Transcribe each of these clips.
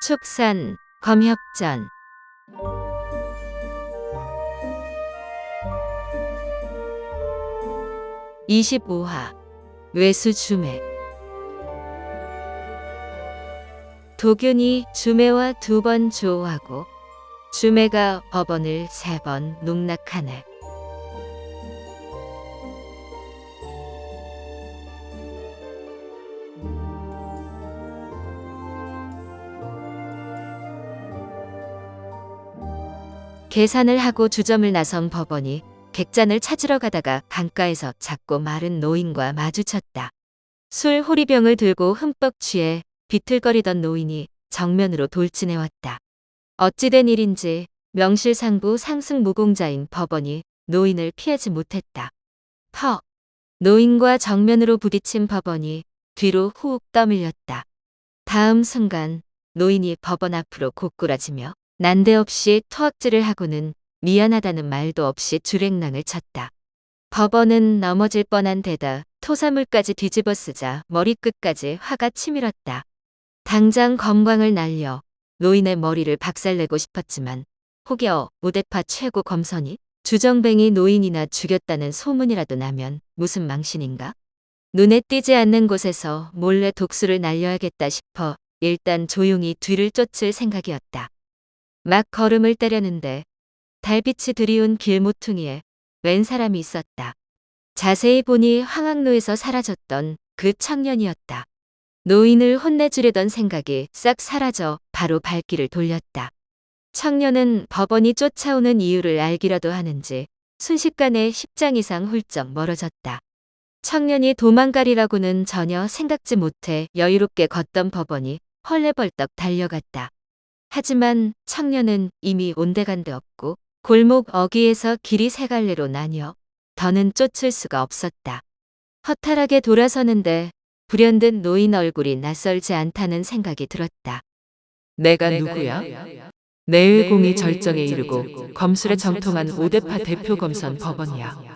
축산, 검협전. 25화 외수 주매. 도균이 주매와 2번 조하고 주매가 법원을 3번 농락하네. 계산을 하고 주점을 나선 법원이 객잔을 찾으러 가다가 강가에서 작고 마른 노인과 마주쳤다. 술 호리병을 들고 흠뻑 취해 비틀거리던 노인이 정면으로 돌진해왔다. 어찌된 일인지 명실상부 상승무공자인 법원이 노인을 피하지 못했다. 퍽! 노인과 정면으로 부딪힌 법원이 뒤로 후욱 떠밀렸다. 다음 순간 노인이 법원 앞으로 고꾸라지며 난데없이 토악질을 하고는 미안하다는 말도 없이 주랭랑을 쳤다. 법원은 넘어질 뻔한 데다 토사물까지 뒤집어 쓰자 머리끝까지 화가 치밀었다. 당장 검광을 날려 노인의 머리를 박살내고 싶었지만 혹여 우대파 최고 검선이 주정뱅이 노인이나 죽였다는 소문이라도 나면 무슨 망신인가? 눈에 띄지 않는 곳에서 몰래 독수를 날려야겠다 싶어 일단 조용히 뒤를 쫓을 생각이었다. 막 걸음을 때렸는데 달빛이 드리운 길 모퉁이에 웬 사람이 있었다. 자세히 보니 황학로에서 사라졌던 그 청년이었다. 노인을 혼내주려던 생각이 싹 사라져 바로 발길을 돌렸다. 청년은 법원이 쫓아오는 이유를 알기라도 하는지 순식간에 10장 이상 훌쩍 멀어졌다. 청년이 도망가리라고는 전혀 생각지 못해 여유롭게 걷던 법원이 헐레벌떡 달려갔다. 하지만 청년은 이미 온데간데 없고 골목 어귀에서 길이 3갈래로 나뉘어 더는 쫓을 수가 없었다. 허탈하게 돌아서는데 불현듯 노인 얼굴이 낯설지 않다는 생각이 들었다. 내가 누구야? 내의공이 절정에 이르고 검술에 정통한 오대파 대표 검선 법원이야.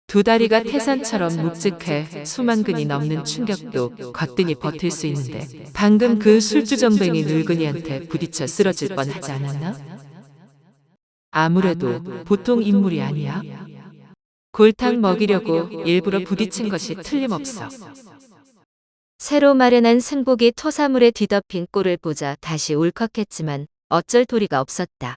두 다리가 태산처럼 묵직해 수만근이 넘는 충격도 거뜬히 버틸 수 있는데 방금 그 술주정뱅이 늙은이한테 부딪혀 쓰러질 뻔하지 않았나? 아무래도 보통 인물이 아니야. 골탕 먹이려고 일부러 부딪힌 것이 틀림없어. 새로 마련한 승복이 토사물에 뒤덮인 꼴을 보자 다시 울컥했지만 어쩔 도리가 없었다.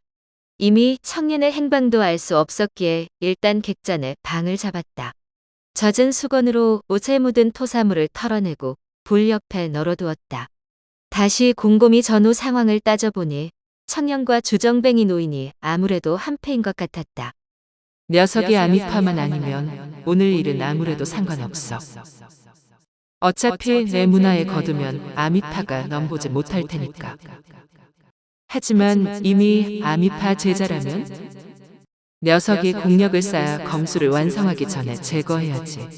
이미 청년의 행방도 알 수 없었기에 일단 객잔에 방을 잡았다. 젖은 수건으로 옷에 묻은 토사물을 털어내고 불 옆에 널어두었다. 다시 곰곰이 전후 상황을 따져보니 청년과 주정뱅이 노인이 아무래도 한패인 것 같았다. 녀석이 아미파만 아니면 오늘 일은 아무래도 상관없어. 어차피 내 문화에 거두면 아미파가 넘보지 못할 테니까. 하지만 이미 아미파 제자라면 녀석이 공력을 쌓아 검수를 완성하기 전에 제거해야지.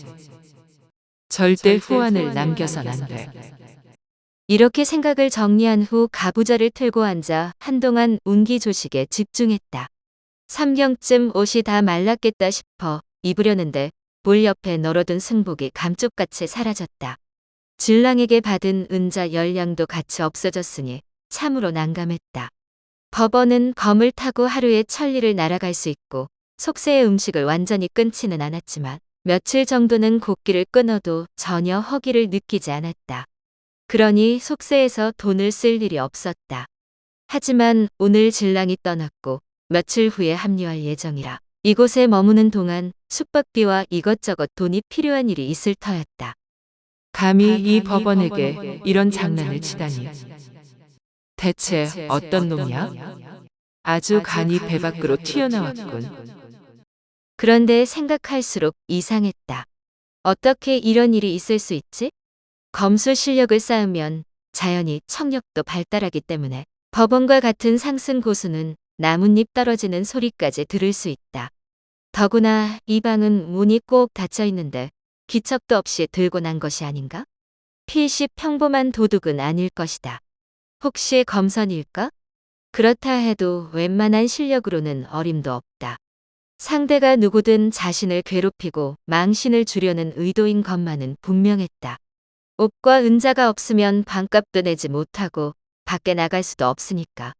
절대 후환을 남겨선 안 돼. 이렇게 생각을 정리한 후 가부좌를 틀고 앉아 한동안 운기조식에 집중했다. 3경쯤 옷이 다 말랐겠다 싶어 입으려는데 볼 옆에 널어둔 승복이 감쪽같이 사라졌다. 진랑에게 받은 은자 10량도 같이 없어졌으니 참으로 난감했다. 법원은 검을 타고 하루에 천리를 날아갈 수 있고 속세의 음식을 완전히 끊지는 않았지만 며칠 정도는 곡기를 끊어도 전혀 허기를 느끼지 않았다. 그러니 속세에서 돈을 쓸 일이 없었다. 하지만 오늘 진랑이 떠났고 며칠 후에 합류할 예정이라 이곳에 머무는 동안 숙박비와 이것저것 돈이 필요한 일이 있을 터였다. 감히 이 법원에게 이런 장난을 치다니. 대체 어떤 놈이야? 아주 간이 배 밖으로 튀어나왔군. 그런데 생각할수록 이상했다. 어떻게 이런 일이 있을 수 있지? 검술 실력을 쌓으면 자연히 청력도 발달하기 때문에 법원과 같은 상승 고수는 나뭇잎 떨어지는 소리까지 들을 수 있다. 더구나 이 방은 문이 꼭 닫혀 있는데 기척도 없이 들고 난 것이 아닌가? 필시 평범한 도둑은 아닐 것이다. 혹시 검선일까? 그렇다 해도 웬만한 실력으로는 어림도 없다. 상대가 누구든 자신을 괴롭히고 망신을 주려는 의도인 것만은 분명했다. 옷과 은자가 없으면 반값도 내지 못하고 밖에 나갈 수도 없으니까.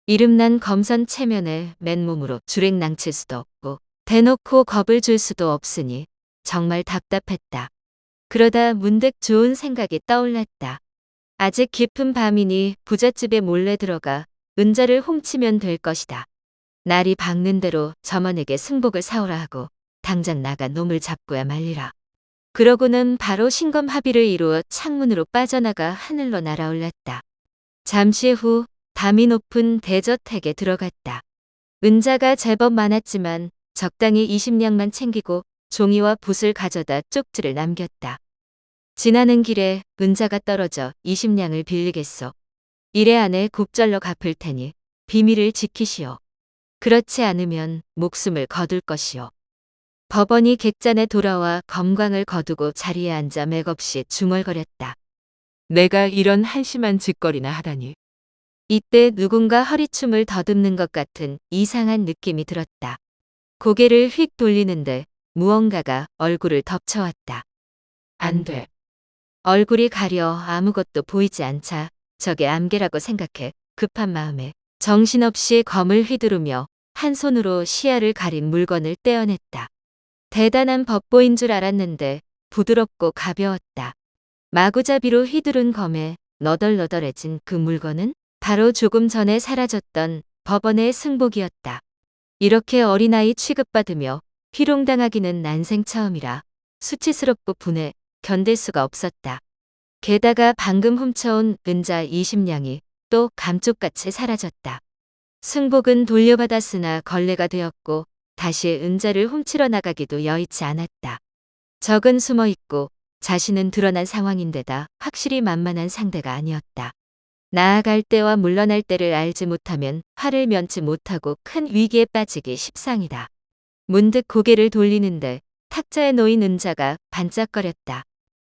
이름난 검선 체면에 맨몸으로 주랭랑칠 수도 없고 대놓고 겁을 줄 수도 없으니 정말 답답했다. 그러다 문득 좋은 생각이 떠올랐다. 아직 깊은 밤이니 부잣집에 몰래 들어가 은자를 훔치면 될 것이다. 날이 밝는 대로 점원에게 승복을 사오라 하고 당장 나가 놈을 잡고야 말리라. 그러고는 바로 신검 합의를 이루어 창문으로 빠져나가 하늘로 날아올랐다. 잠시 후 담이 높은 대저택에 들어갔다. 은자가 제법 많았지만 적당히 20냥만 챙기고 종이와 붓을 가져다 쪽지를 남겼다. 지나는 길에 은자가 떨어져 20냥을 빌리겠소. 이래 안에 곱절로 갚을 테니 비밀을 지키시오. 그렇지 않으면 목숨을 거둘 것이오. 법원이 객잔에 돌아와 검광을 거두고 자리에 앉아 맥없이 중얼거렸다. 내가 이런 한심한 짓거리나 하다니. 이때 누군가 허리춤을 더듬는 것 같은 이상한 느낌이 들었다. 고개를 휙 돌리는데 무언가가 얼굴을 덮쳐왔다. 안 돼. 얼굴이 가려 아무것도 보이지 않자 저게 암개라고 생각해 급한 마음에 정신없이 검을 휘두르며 한 손으로 시야를 가린 물건을 떼어냈다. 대단한 법보인 줄 알았는데 부드럽고 가벼웠다. 마구잡이로 휘두른 검에 너덜너덜해진 그 물건은 바로 조금 전에 사라졌던 법원의 승복이었다. 이렇게 어린아이 취급받으며 희롱당하기는 난생 처음이라 수치스럽고 분해 견딜 수가 없었다. 게다가 방금 훔쳐온 은자 20냥이 또 감쪽같이 사라졌다. 승복은 돌려받았으나 걸레가 되었고 다시 은자를 훔치러 나가기도 여의치 않았다. 적은 숨어 있고 자신은 드러난 상황인데다 확실히 만만한 상대가 아니었다. 나아갈 때와 물러날 때를 알지 못하면 화를 면치 못하고 큰 위기에 빠지기 십상이다. 문득 고개를 돌리는데 탁자에 놓인 은자가 반짝거렸다.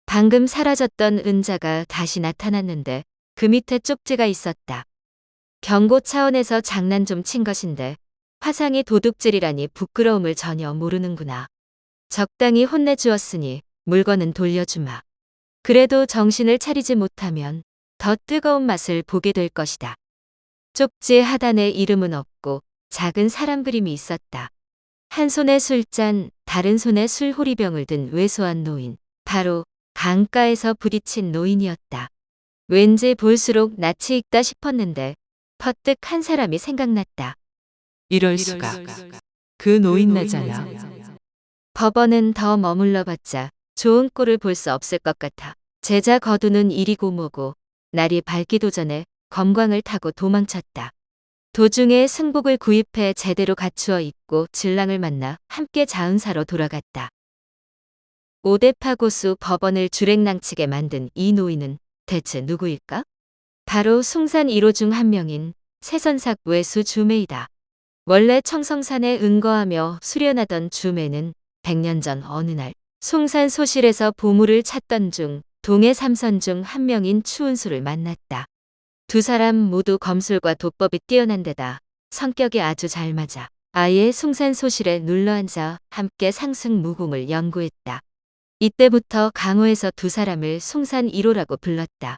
방금 사라졌던 은자가 다시 나타났는데 그 밑에 쪽지가 있었다. 경고 차원에서 장난 좀 친 것인데 화상이 도둑질이라니 부끄러움을 전혀 모르는구나. 적당히 혼내주었으니 물건은 돌려주마. 그래도 정신을 차리지 못하면 더 뜨거운 맛을 보게 될 것이다. 쪽지 하단에 이름은 없고 작은 사람 그림이 있었다. 한 손에 술잔, 다른 손에 술호리병을 든 왜소한 노인. 바로 강가에서 부딪힌 노인이었다. 왠지 볼수록 낯이 익다 싶었는데 퍼뜩 한 사람이 생각났다. 이럴 수가. 그 노인네잖아. 법원은 더 머물러 봤자 좋은 꼴을 볼 수 없을 것 같아 제자 거두는 일이고 뭐고 날이 밝기도 전에 검광을 타고 도망쳤다. 도중에 승복을 구입해 제대로 갖추어 입고 진랑을 만나 함께 자은사로 돌아갔다. 오대파 고수 법원을 주랭랑치게 만든 이 노인은 대체 누구일까? 바로 숭산 1호 중 한 명인 세선삭 외수 주매이다. 원래 청성산에 은거하며 수련하던 주매는 100년 전 어느 날 숭산 소실에서 보물을 찾던 중 동해 삼선 중 한 명인 추운수를 만났다. 두 사람 모두 검술과 도법이 뛰어난 데다 성격이 아주 잘 맞아 아예 숭산 소실에 눌러앉아 함께 상승무공을 연구했다. 이때부터 강호에서 두 사람을 숭산 1호라고 불렀다.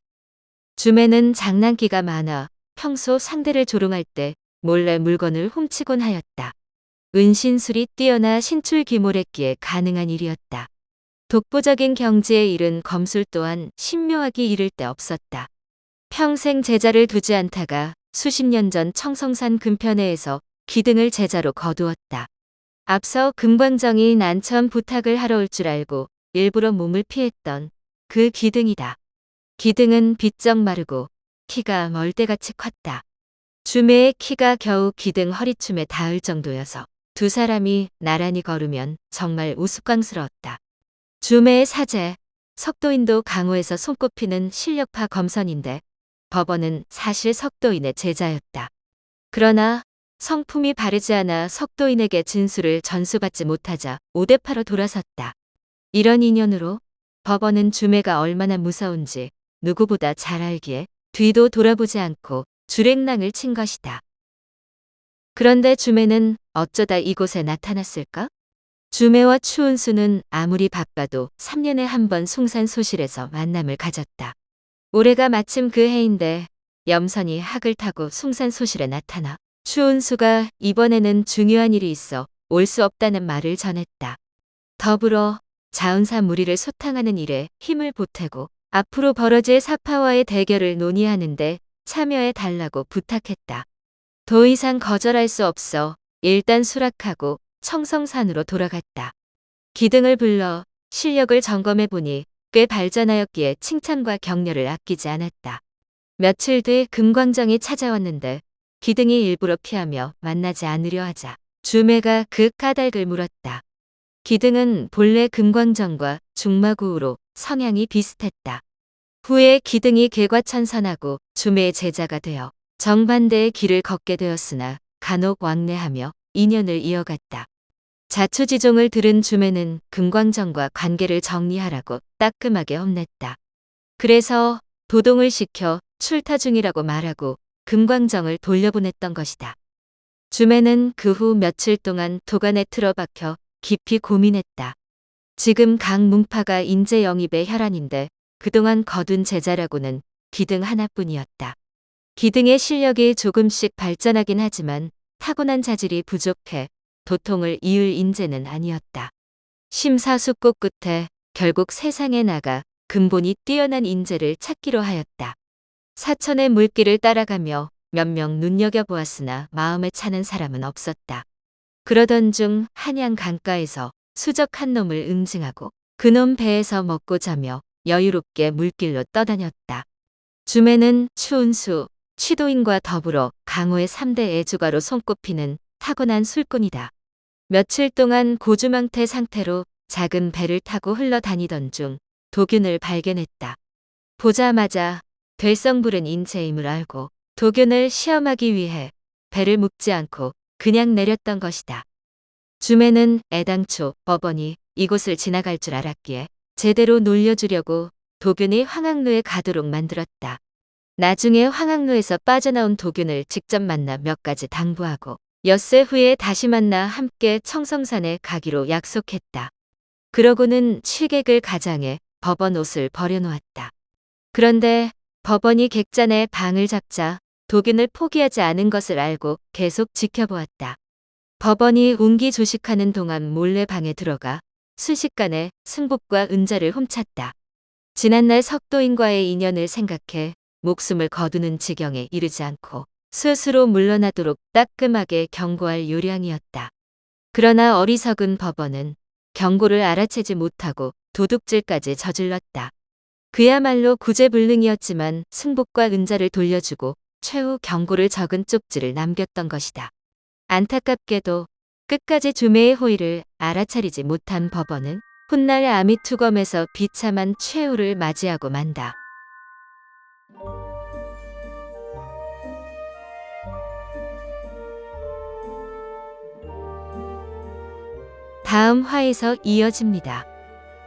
주매는 장난기가 많아 평소 상대를 조롱할 때 몰래 물건을 훔치곤 하였다. 은신술이 뛰어나 신출귀몰했기에 가능한 일이었다. 독보적인 경지에 이른 검술 또한 신묘하기 이를 데 없었다. 평생 제자를 두지 않다가 수십 년 전 청성산 근편에에서 기등을 제자로 거두었다. 앞서 금광정이 난처한 부탁을 하러 올 줄 알고 일부러 몸을 피했던 그 기등이다. 기등은 비쩍 마르고 키가 멀대같이 컸다. 주매의 키가 겨우 기등 허리춤에 닿을 정도여서 두 사람이 나란히 걸으면 정말 우스꽝스러웠다. 주매의 사제, 석도인도 강호에서 손꼽히는 실력파 검선인데 법원은 사실 석도인의 제자였다. 그러나 성품이 바르지 않아 석도인에게 진술을 전수받지 못하자 오대파로 돌아섰다. 이런 인연으로 법원은 주매가 얼마나 무서운지 누구보다 잘 알기에 뒤도 돌아보지 않고 주랭랑을 친 것이다. 그런데 주매는 어쩌다 이곳에 나타났을까? 주매와 추운수는 아무리 바빠도 3년에 한 번 숭산 소실에서 만남을 가졌다. 올해가 마침 그 해인데 염선이 학을 타고 숭산소실에 나타나 추운수가 이번에는 중요한 일이 있어 올 수 없다는 말을 전했다. 더불어 자운사 무리를 소탕하는 일에 힘을 보태고 앞으로 벌어질 사파와의 대결을 논의하는데 참여해 달라고 부탁했다. 더 이상 거절할 수 없어 일단 수락하고 청성산으로 돌아갔다. 기등을 불러 실력을 점검해 보니 꽤 발전하였기에 칭찬과 격려를 아끼지 않았다. 며칠 뒤 금광정이 찾아왔는데 기등이 일부러 피하며 만나지 않으려 하자 주매가 그 까닭을 물었다. 기등은 본래 금광정과 중마구우로 성향이 비슷했다. 후에 기등이 개과천선하고 주매의 제자가 되어 정반대의 길을 걷게 되었으나 간혹 왕래하며 인연을 이어갔다. 자초지종을 들은 주매는 금광정과 관계를 정리하라고 따끔하게 혼냈다. 그래서 도동을 시켜 출타 중이라고 말하고 금광정을 돌려보냈던 것이다. 주매는 그 후 며칠 동안 도간에 틀어박혀 깊이 고민했다. 지금 강뭉파가 인재 영입의 혈안인데 그동안 거둔 제자라고는 기등 하나뿐이었다. 기등의 실력이 조금씩 발전하긴 하지만 타고난 자질이 부족해 도통을 이을 인재는 아니었다. 심사숙고 끝에 결국 세상에 나가 근본이 뛰어난 인재를 찾기로 하였다. 사천의 물길을 따라가며 몇 명 눈여겨보았으나 마음에 차는 사람은 없었다. 그러던 중 한양 강가에서 수적 한 놈을 응징하고 그놈 배에서 먹고 자며 여유롭게 물길로 떠다녔다. 주매는 추운수, 취도인과 더불어 강호의 3대 애주가로 손꼽히는 타고난 술꾼이다. 며칠 동안 고주망태 상태로 작은 배를 타고 흘러다니던 중 도균을 발견했다. 보자마자 될성부른 인체임을 알고 도균을 시험하기 위해 배를 묵지 않고 그냥 내렸던 것이다. 주매는 애당초 법원이 이곳을 지나갈 줄 알았기에 제대로 놀려주려고 도균이 황학로에 가도록 만들었다. 나중에 황학로에서 빠져나온 도균을 직접 만나 몇 가지 당부하고 엿새 후에 다시 만나 함께 청성산에 가기로 약속했다. 그러고는 취객을 가장해 법원 옷을 버려놓았다. 그런데 법원이 객잔에 방을 잡자 도균을 포기하지 않은 것을 알고 계속 지켜보았다. 법원이 운기조식하는 동안 몰래 방에 들어가 순식간에 승복과 은자를 훔쳤다. 지난날 석도인과의 인연을 생각해 목숨을 거두는 지경에 이르지 않고 스스로 물러나도록 따끔하게 경고할 요량이었다. 그러나 어리석은 법원은 경고를 알아채지 못하고 도둑질까지 저질렀다. 그야말로 구제불능이었지만 승복과 은자를 돌려주고 최후 경고를 적은 쪽지를 남겼던 것이다. 안타깝게도 끝까지 주매의 호의를 알아차리지 못한 법원은 훗날 아미투검에서 비참한 최후를 맞이하고 만다. 다음 화에서 이어집니다.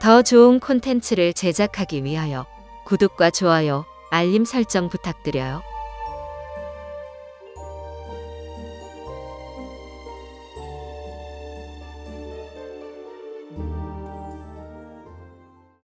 더 좋은 콘텐츠를 제작하기 위하여 구독과 좋아요, 알림 설정 부탁드려요.